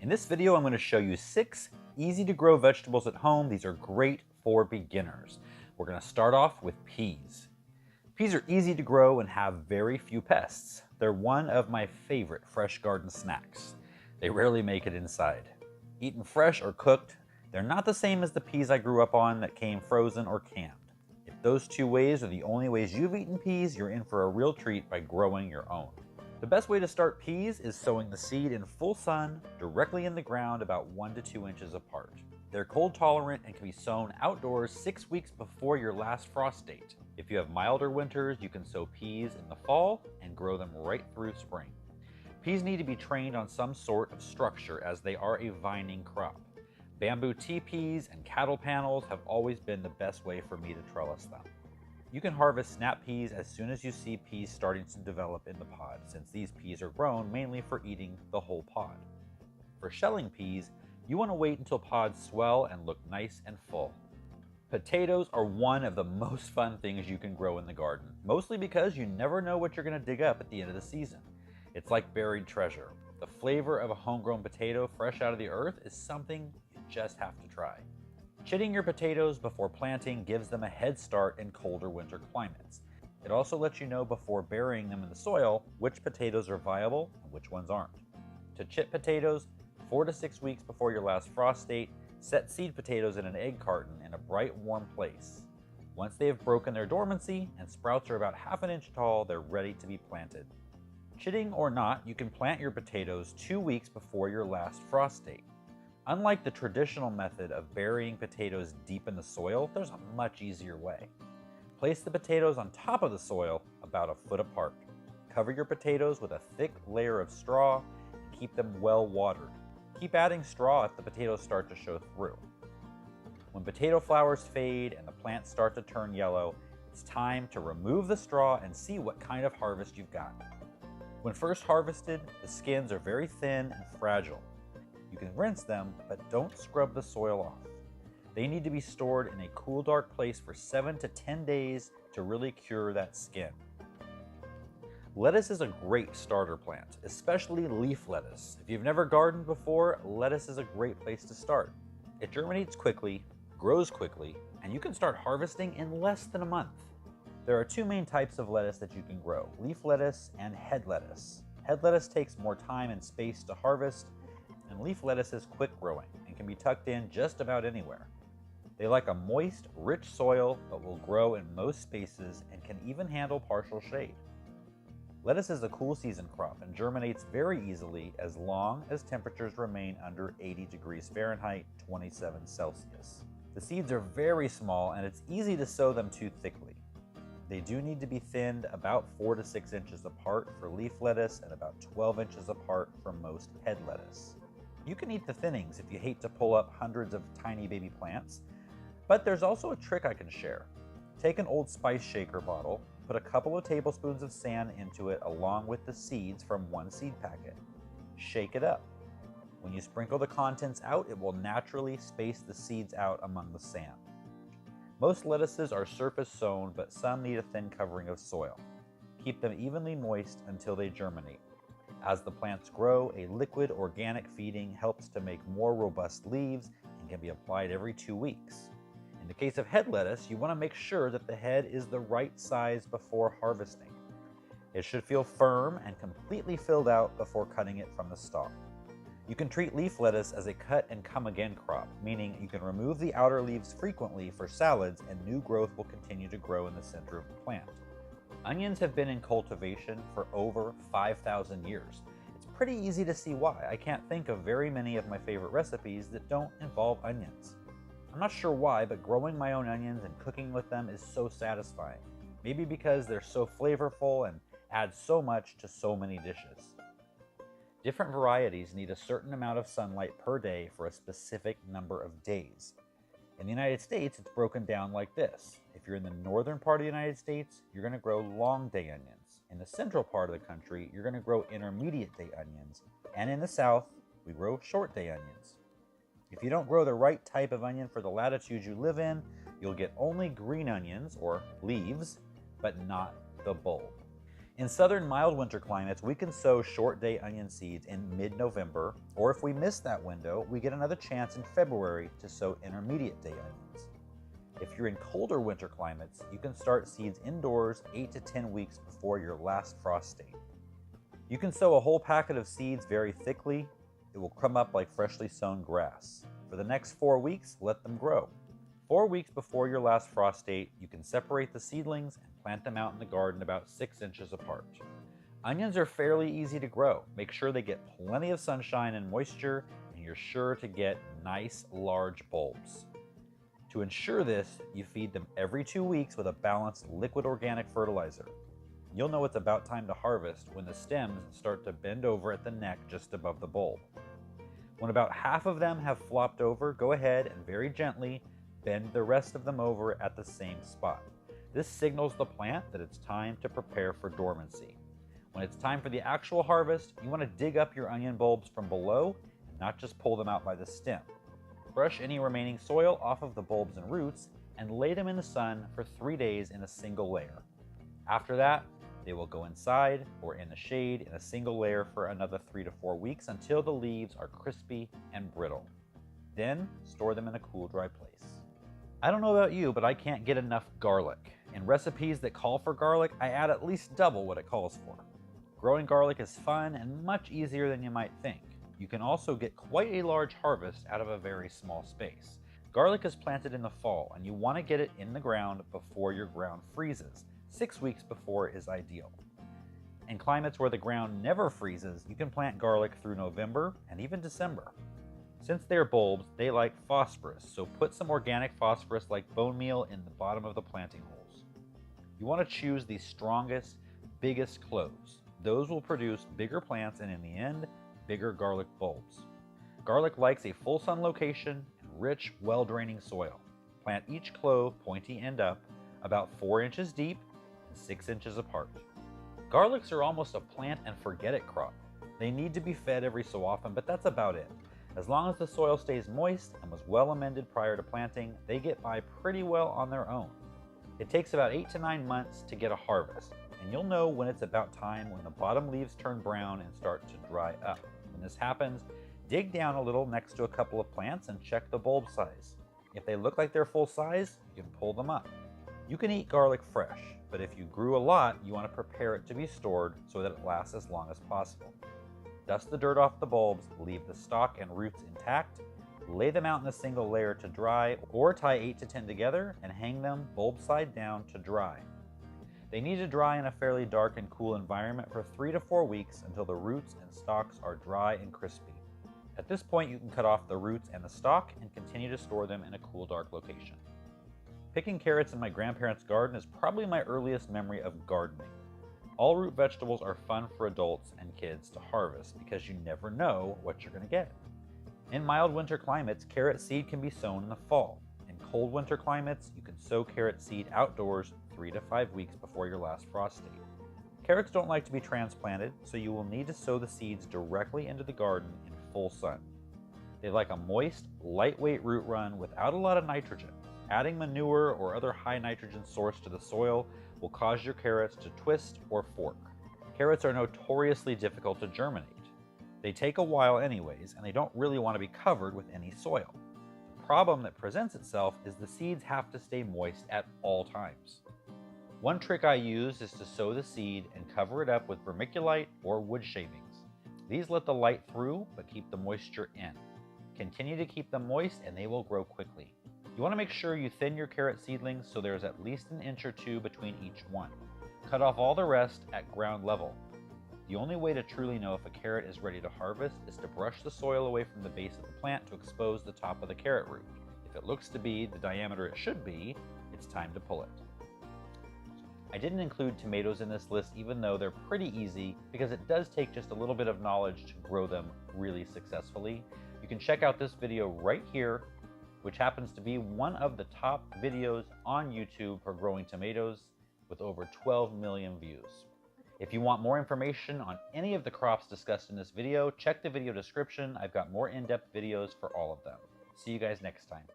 In this video, I'm going to show you 6 easy to grow vegetables at home. These are great for beginners. We're going to start off with peas. Peas are easy to grow and have very few pests. They're one of my favorite fresh garden snacks. They rarely make it inside. Eaten fresh or cooked, they're not the same as the peas I grew up on that came frozen or canned. If those two ways are the only ways you've eaten peas, you're in for a real treat by growing your own. The best way to start peas is sowing the seed in full sun, directly in the ground about 1 to 2 inches apart. They're cold tolerant and can be sown outdoors 6 weeks before your last frost date. If you have milder winters, you can sow peas in the fall and grow them right through spring. Peas need to be trained on some sort of structure as they are a vining crop. Bamboo teepees and cattle panels have always been the best way for me to trellis them. You can harvest snap peas as soon as you see peas starting to develop in the pod, since these peas are grown mainly for eating the whole pod. For shelling peas, you want to wait until pods swell and look nice and full. Potatoes are one of the most fun things you can grow in the garden, mostly because you never know what you're going to dig up at the end of the season. It's like buried treasure. The flavor of a homegrown potato fresh out of the earth is something you just have to try. Chitting your potatoes before planting gives them a head start in colder winter climates. It also lets you know before burying them in the soil which potatoes are viable and which ones aren't. To chit potatoes, 4 to 6 weeks before your last frost date, set seed potatoes in an egg carton in a bright, warm place. Once they have broken their dormancy and sprouts are about ½ inch tall, they're ready to be planted. Chitting or not, you can plant your potatoes 2 weeks before your last frost date. Unlike the traditional method of burying potatoes deep in the soil, there's a much easier way. Place the potatoes on top of the soil about 1 foot apart. Cover your potatoes with a thick layer of straw and keep them well watered. Keep adding straw if the potatoes start to show through. When potato flowers fade and the plants start to turn yellow, it's time to remove the straw and see what kind of harvest you've got. When first harvested, the skins are very thin and fragile. You can rinse them, but don't scrub the soil off. They need to be stored in a cool, dark place for 7 to 10 days to really cure that skin. Lettuce is a great starter plant, especially leaf lettuce. If you've never gardened before, lettuce is a great place to start. It germinates quickly, grows quickly, and you can start harvesting in less than a month. There are 2 main types of lettuce that you can grow, leaf lettuce and head lettuce. Head lettuce takes more time and space to harvest, and leaf lettuce is quick growing and can be tucked in just about anywhere. They like a moist, rich soil but will grow in most spaces and can even handle partial shade. Lettuce is a cool season crop and germinates very easily as long as temperatures remain under 80 degrees Fahrenheit, 27 Celsius. The seeds are very small and it's easy to sow them too thickly. They do need to be thinned about 4 to 6 inches apart for leaf lettuce and about 12 inches apart for most head lettuce. You can eat the thinnings if you hate to pull up hundreds of tiny baby plants, but there's also a trick I can share. Take an old spice shaker bottle, put a couple of tablespoons of sand into it along with the seeds from 1 seed packet. Shake it up. When you sprinkle the contents out, it will naturally space the seeds out among the sand. Most lettuces are surface sown, but some need a thin covering of soil. Keep them evenly moist until they germinate. As the plants grow, a liquid organic feeding helps to make more robust leaves and can be applied every 2 weeks. In the case of head lettuce, you want to make sure that the head is the right size before harvesting. It should feel firm and completely filled out before cutting it from the stalk. You can treat leaf lettuce as a cut and come again crop, meaning you can remove the outer leaves frequently for salads and new growth will continue to grow in the center of the plant. Onions have been in cultivation for over 5,000 years. It's pretty easy to see why. I can't think of very many of my favorite recipes that don't involve onions. I'm not sure why, but growing my own onions and cooking with them is so satisfying. Maybe because they're so flavorful and add so much to so many dishes. Different varieties need a certain amount of sunlight per day for a specific number of days. In the United States, it's broken down like this. If you're in the northern part of the United States, you're going to grow long day onions. In the central part of the country, you're going to grow intermediate day onions. And in the south, we grow short day onions. If you don't grow the right type of onion for the latitude you live in, you'll get only green onions, or leaves, but not the bulb. In southern mild winter climates, we can sow short day onion seeds in mid-November, or if we miss that window, we get another chance in February to sow intermediate day onions. If you're in colder winter climates, you can start seeds indoors 8 to 10 weeks before your last frost date. You can sow a whole packet of seeds very thickly. It will come up like freshly sown grass. For the next 4 weeks, let them grow. 4 weeks before your last frost date, you can separate the seedlings and plant them out in the garden about 6 inches apart. Onions are fairly easy to grow. Make sure they get plenty of sunshine and moisture, and you're sure to get nice, large bulbs. To ensure this, you feed them every 2 weeks with a balanced liquid organic fertilizer. You'll know it's about time to harvest when the stems start to bend over at the neck just above the bulb. When about half of them have flopped over, go ahead and very gently bend the rest of them over at the same spot. This signals the plant that it's time to prepare for dormancy. When it's time for the actual harvest, you want to dig up your onion bulbs from below and not just pull them out by the stem. Brush any remaining soil off of the bulbs and roots and lay them in the sun for 3 days in a single layer. After that, they will go inside or in the shade in a single layer for another 3 to 4 weeks until the leaves are crispy and brittle. Then, store them in a cool, dry place. I don't know about you, but I can't get enough garlic. In recipes that call for garlic, I add at least double what it calls for. Growing garlic is fun and much easier than you might think. You can also get quite a large harvest out of a very small space. Garlic is planted in the fall, and you want to get it in the ground before your ground freezes. 6 weeks before is ideal. In climates where the ground never freezes, you can plant garlic through November and even December. Since they're bulbs, they like phosphorus, so put some organic phosphorus like bone meal in the bottom of the planting holes. You want to choose the strongest, biggest cloves. Those will produce bigger plants and in the end, bigger garlic bulbs. Garlic likes a full sun location and rich, well-draining soil. Plant each clove pointy end up, about 4 inches deep, 6 inches apart. Garlics are almost a plant and forget it crop. They need to be fed every so often, but that's about it. As long as the soil stays moist and was well amended prior to planting, they get by pretty well on their own. It takes about 8 to 9 months to get a harvest, and you'll know when it's about time when the bottom leaves turn brown and start to dry up. When this happens, dig down a little next to a couple of plants and check the bulb size. If they look like they're full size, you can pull them up. You can eat garlic fresh, but if you grew a lot, you want to prepare it to be stored so that it lasts as long as possible. Dust the dirt off the bulbs, leave the stalk and roots intact, lay them out in a single layer to dry, or tie 8 to 10 together and hang them bulb side down to dry. They need to dry in a fairly dark and cool environment for 3 to 4 weeks until the roots and stalks are dry and crispy. At this point, you can cut off the roots and the stalk and continue to store them in a cool, dark location. Picking carrots in my grandparents' garden is probably my earliest memory of gardening. All root vegetables are fun for adults and kids to harvest because you never know what you're going to get. In mild winter climates, carrot seed can be sown in the fall. In cold winter climates, you can sow carrot seed outdoors 3 to 5 weeks before your last frost date. Carrots don't like to be transplanted, so you will need to sow the seeds directly into the garden in full sun. They like a moist, lightweight root run without a lot of nitrogen. Adding manure or other high nitrogen source to the soil will cause your carrots to twist or fork. Carrots are notoriously difficult to germinate. They take a while anyways, and they don't really want to be covered with any soil. The problem that presents itself is the seeds have to stay moist at all times. One trick I use is to sow the seed and cover it up with vermiculite or wood shavings. These let the light through but keep the moisture in. Continue to keep them moist and they will grow quickly. You want to make sure you thin your carrot seedlings so there's at least an inch or two between each one. Cut off all the rest at ground level. The only way to truly know if a carrot is ready to harvest is to brush the soil away from the base of the plant to expose the top of the carrot root. If it looks to be the diameter it should be, it's time to pull it. I didn't include tomatoes in this list even though they're pretty easy because it does take just a little bit of knowledge to grow them really successfully. You can check out this video right here, which happens to be one of the top videos on YouTube for growing tomatoes with over 12 million views. If you want more information on any of the crops discussed in this video, check the video description. I've got more in-depth videos for all of them. See you guys next time.